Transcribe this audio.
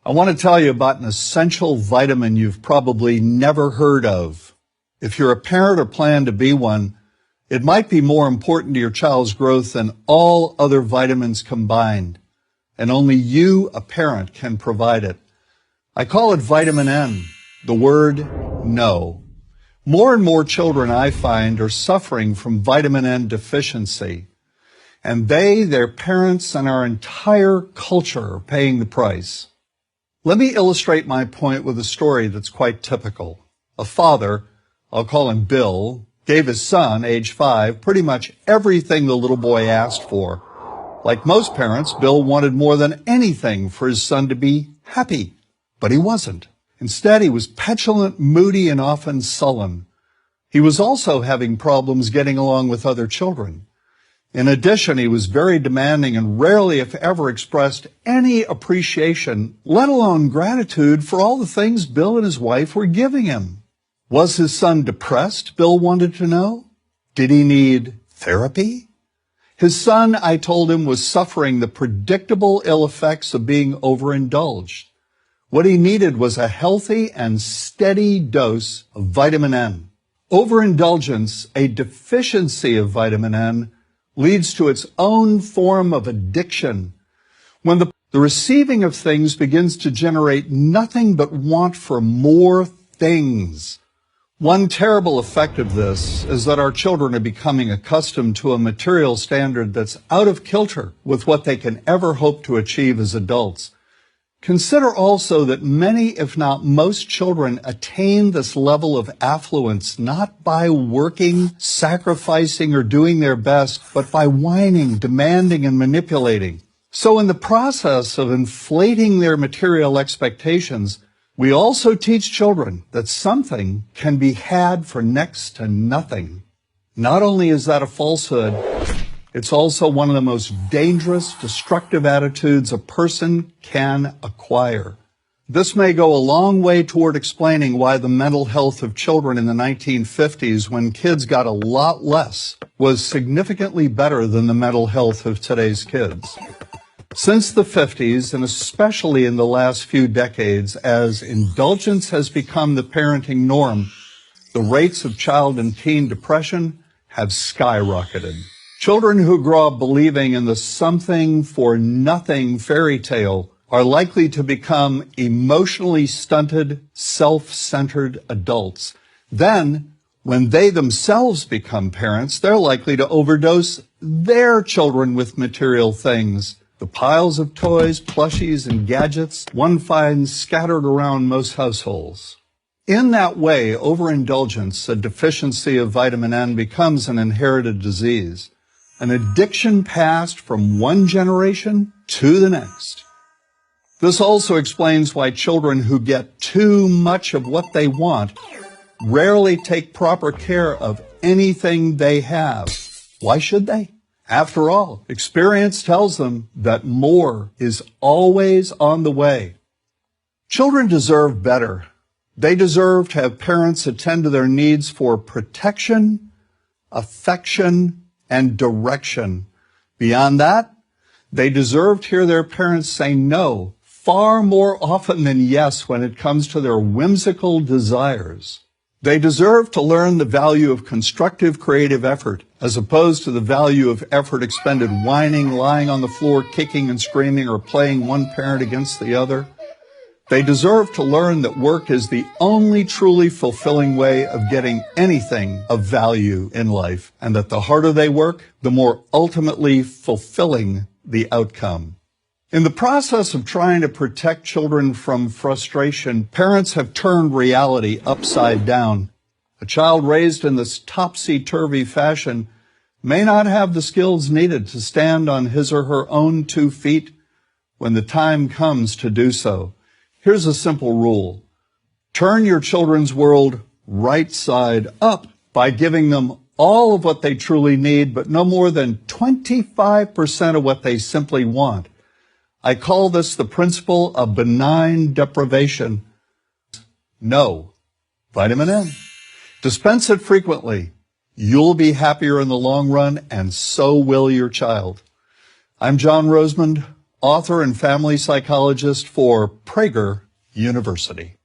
I want to tell you about an essential vitamin you've probably never heard of. If you're a parent or plan to be one, it might be more important to your child's growth than all other vitamins combined, and only you, a parent, can provide it. I call it vitamin N, the word no. More and more children, I find, are suffering from vitamin N deficiency, and they, their parents, and our entire culture are paying the price. Let me illustrate my point with a story that's quite typical. A father, I'll call him Bill, gave his son, age 5, pretty much everything the little boy asked for. Like most parents, Bill wanted more than anything for his son to be happy, but he wasn't. Instead, he was petulant, moody, and often sullen. He was also having problems getting along with other children. In addition, he was very demanding and rarely, if ever, expressed any appreciation, let alone gratitude, for all the things Bill and his wife were giving him. Was his son depressed, Bill wanted to know? Did he need therapy? His son, I told him, was suffering the predictable ill effects of being overindulged. What he needed was a healthy and steady dose of vitamin N. Overindulgence, a deficiency of vitamin N, leads to its own form of addiction. When the receiving of things begins to generate nothing but want for more things. One terrible effect of this is that our children are becoming accustomed to a material standard that's out of kilter with what they can ever hope to achieve as adults. Consider also that many, if not most, children attain this level of affluence not by working, sacrificing, or doing their best, but by whining, demanding, and manipulating. So in the process of inflating their material expectations, we also teach children that something can be had for next to nothing. Not only is that a falsehood, it's also one of the most dangerous, destructive attitudes a person can acquire. This may go a long way toward explaining why the mental health of children in the 1950s, when kids got a lot less, was significantly better than the mental health of today's kids. Since the 50s, and especially in the last few decades, as indulgence has become the parenting norm, the rates of child and teen depression have skyrocketed. Children who grow up believing in the something-for-nothing fairy tale are likely to become emotionally stunted, self-centered adults. Then, when they themselves become parents, they're likely to overdose their children with material things. The piles of toys, plushies, and gadgets one finds scattered around most households. In that way, overindulgence, a deficiency of vitamin N, becomes an inherited disease. An addiction passed from one generation to the next. This also explains why children who get too much of what they want rarely take proper care of anything they have. Why should they? After all, experience tells them that more is always on the way. Children deserve better. They deserve to have parents attend to their needs for protection, affection, and direction. Beyond that, they deserve to hear their parents say no far more often than yes when it comes to their whimsical desires. They deserve to learn the value of constructive creative effort as opposed to the value of effort expended whining, lying on the floor, kicking and screaming, or playing one parent against the other. They deserve to learn that work is the only truly fulfilling way of getting anything of value in life, and that the harder they work, the more ultimately fulfilling the outcome. In the process of trying to protect children from frustration, parents have turned reality upside down. A child raised in this topsy-turvy fashion may not have the skills needed to stand on his or her own 2 feet when the time comes to do so. Here's a simple rule. Turn your children's world right side up by giving them all of what they truly need, but no more than 25% of what they simply want. I call this the principle of benign deprivation. No. Vitamin N. Dispense it frequently. You'll be happier in the long run, and so will your child. I'm John Rosemond, author and family psychologist for Prager University.